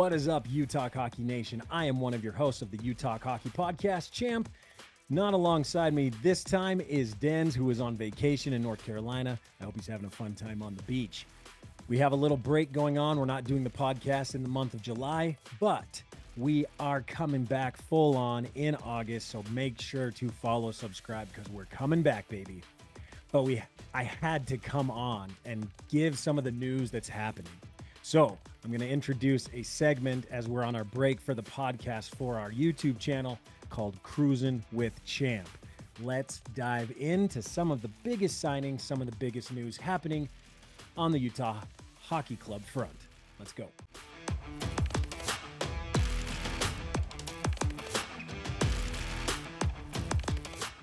What is up, UTalk Hockey Nation? I am one of your hosts of the UTalk Hockey Podcast, Champ. Not alongside me this time is Denz, who is on vacation in North Carolina. I hope he's having a fun time on the beach. We have a little break going on. We're not doing the podcast in the month of July, but we are coming back full on in August, so make sure to follow, subscribe, because we're coming back, baby. But I had to come on and give some of the news that's happening. So I'm going to introduce a segment as we're on our break for the podcast for our YouTube channel called Cruisin with Champ. Let's dive into some of the biggest signings, some of the biggest news happening on the Utah Hockey Club front. Let's go.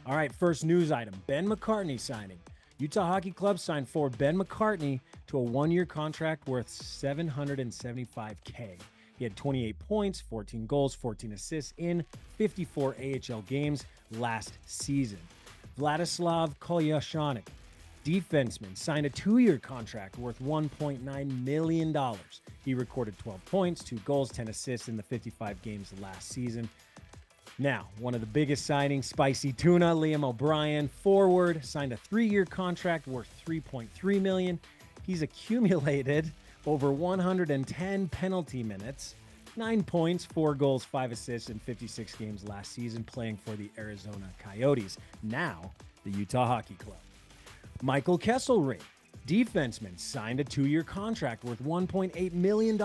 All right, first news item, Ben McCartney signing. Utah Hockey Club signed forward Ben McCartney to a one-year contract worth $775K. He had 28 points, 14 goals, 14 assists in 54 AHL games last season. Vladislav Kolyashanik, defenseman, signed a two-year contract worth $1.9 million. He recorded 12 points, 2 goals, 10 assists in the 55 games last season. Now, one of the biggest signings, Spicy Tuna, Liam O'Brien, forward, signed a 3-year contract worth $3.3 million. He's accumulated over 110 penalty minutes, 9 points, 4 goals, 5 assists in 56 games last season, playing for the Arizona Coyotes, now the Utah Hockey Club. Michael Kesselring, defenseman, signed a 2-year contract worth $1.8 million.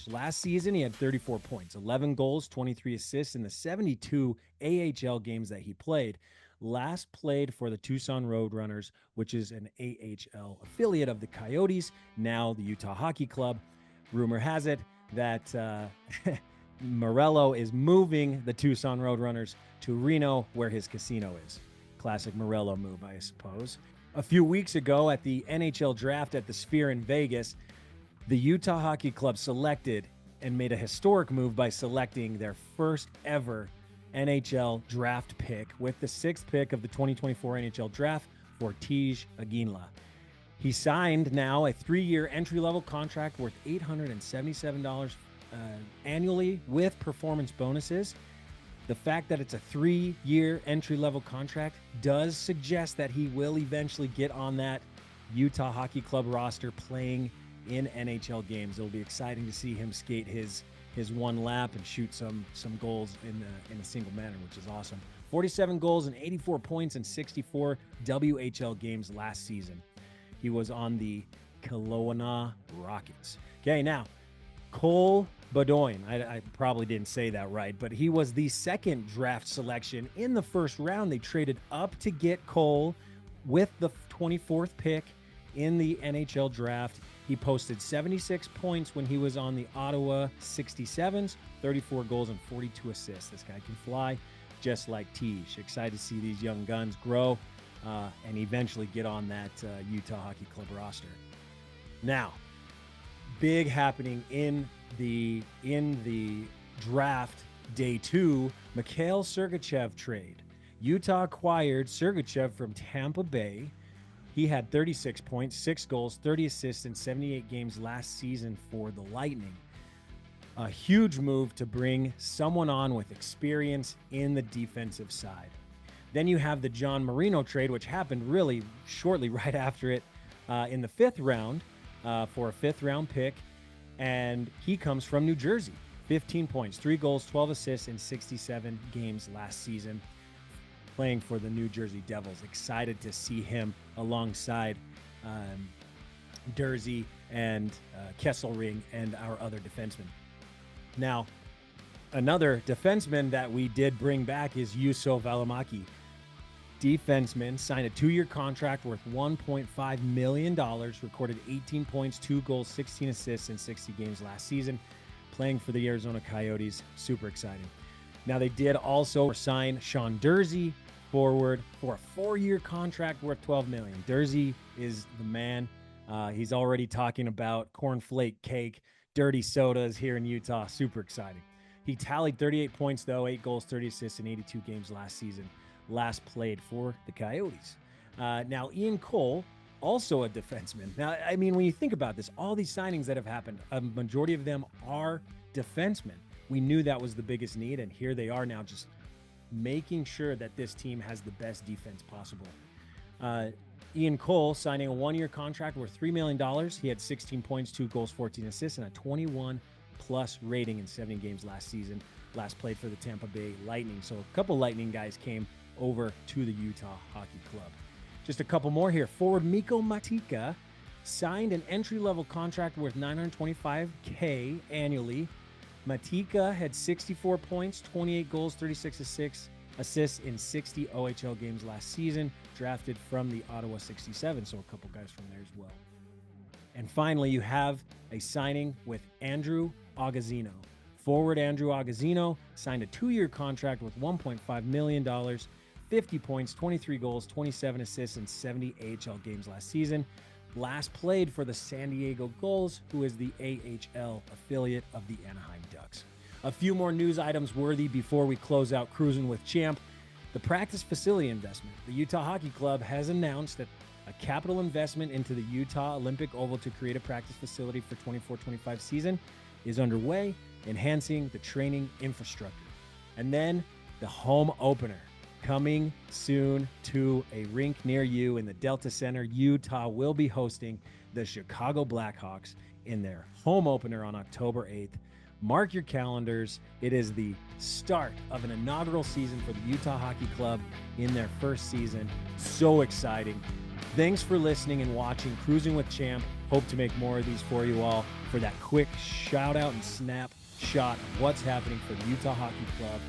Last season, he had 34 points, 11 goals, 23 assists in the 72 AHL games that he played. Last played for the Tucson Roadrunners, which is an AHL affiliate of the Coyotes, now the Utah Hockey Club. Rumor has it that Morello is moving the Tucson Roadrunners to Reno, where his casino is. Classic Morello move, I suppose. A few weeks ago at the NHL draft at the Sphere in Vegas, the Utah Hockey Club selected and made a historic move by selecting their first ever NHL draft pick with the 6th pick of the 2024 NHL draft for Tej Aginla. He signed now a 3-year entry-level contract worth $877 annually with performance bonuses. The fact that it's a 3-year entry-level contract does suggest that he will eventually get on that Utah Hockey Club roster playing in NHL games. It'll be exciting to see him skate his one lap and shoot some goals in a single manner, which is awesome. 47 goals and 84 points in 64 WHL games last season. He was on the Kelowna Rockets. Okay, now, Cole Bedoin, I probably didn't say that right, but he was the 2nd draft selection in the first round. They traded up to get Cole with the 24th pick in the NHL draft. He posted 76 points when he was on the Ottawa 67s, 34 goals and 42 assists. This guy can fly just like Tej. Excited to see these young guns grow and eventually get on that Utah Hockey Club roster. Now, big happening in the draft day 2, Mikhail Sergachev trade. Utah acquired Sergachev from Tampa Bay. He had 36 points, 6 goals, 30 assists in 78 games last season for the Lightning. A huge move to bring someone on with experience in the defensive side. Then you have the John Marino trade, which happened really shortly right after it in the 5th round for a 5th round pick. And he comes from New Jersey. 15 points, 3 goals, 12 assists in 67 games last season, playing for the New Jersey Devils. Excited to see him alongside Durzi and Kesselring and our other defensemen. Now, another defenseman that we did bring back is Juuso Valimaki. Defenseman, signed a 2-year contract worth $1.5 million, recorded 18 points, 2 goals, 16 assists in 60 games last season, playing for the Arizona Coyotes. Super exciting. Now, they did also sign Sean Durzi, forward, for a 4-year contract worth $12 million. Durzi is the man. He's already talking about cornflake cake, dirty sodas here in Utah. Super exciting. He tallied 38 points, though, 8 goals, 30 assists in 82 games last season. Last played for the Coyotes. Now, Ian Cole also a defenseman. Now, I mean, when you think about this, all these signings that have happened, a majority of them are defensemen. We knew that was the biggest need, and here they are now just making sure that this team has the best defense possible. Ian Cole signing a one-year contract worth $3 million. He had 16 points, 2 goals, 14 assists, and a 21-plus rating in 70 games last season. Last played for the Tampa Bay Lightning. So a couple Lightning guys came over to the Utah Hockey Club. Just a couple more here. Forward Mikko Matika signed an entry-level contract worth $925K annually. Matika had 64 points, 28 goals, 36 assists in 60 OHL games last season, drafted from the Ottawa 67, so a couple guys from there as well. And finally, you have a signing with Andrew Agozzino. Forward Andrew Agozzino signed a 2-year contract with $1.5 million, 50 points, 23 goals, 27 assists in 70 AHL games last season. Last played for the San Diego Gulls, who is the AHL affiliate of the Anaheim Ducks. A few more news items worthy before we close out Cruisin' with Champ. The practice facility investment. The Utah Hockey Club has announced that a capital investment into the Utah Olympic Oval to create a practice facility for 24-25 season is underway, enhancing the training infrastructure. And then the home opener. Coming soon to a rink near you in the Delta Center, Utah will be hosting the Chicago Blackhawks in their home opener on October 8th. Mark your calendars. It is the start of an inaugural season for the Utah Hockey Club in their first season. So exciting. Thanks for listening and watching Cruisin' with Champ. Hope to make more of these for you all. For that quick shout out and snap shot of what's happening for the Utah Hockey Club,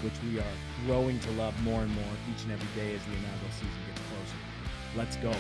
which we are growing to love more and more each and every day as the inaugural season gets closer. Let's go.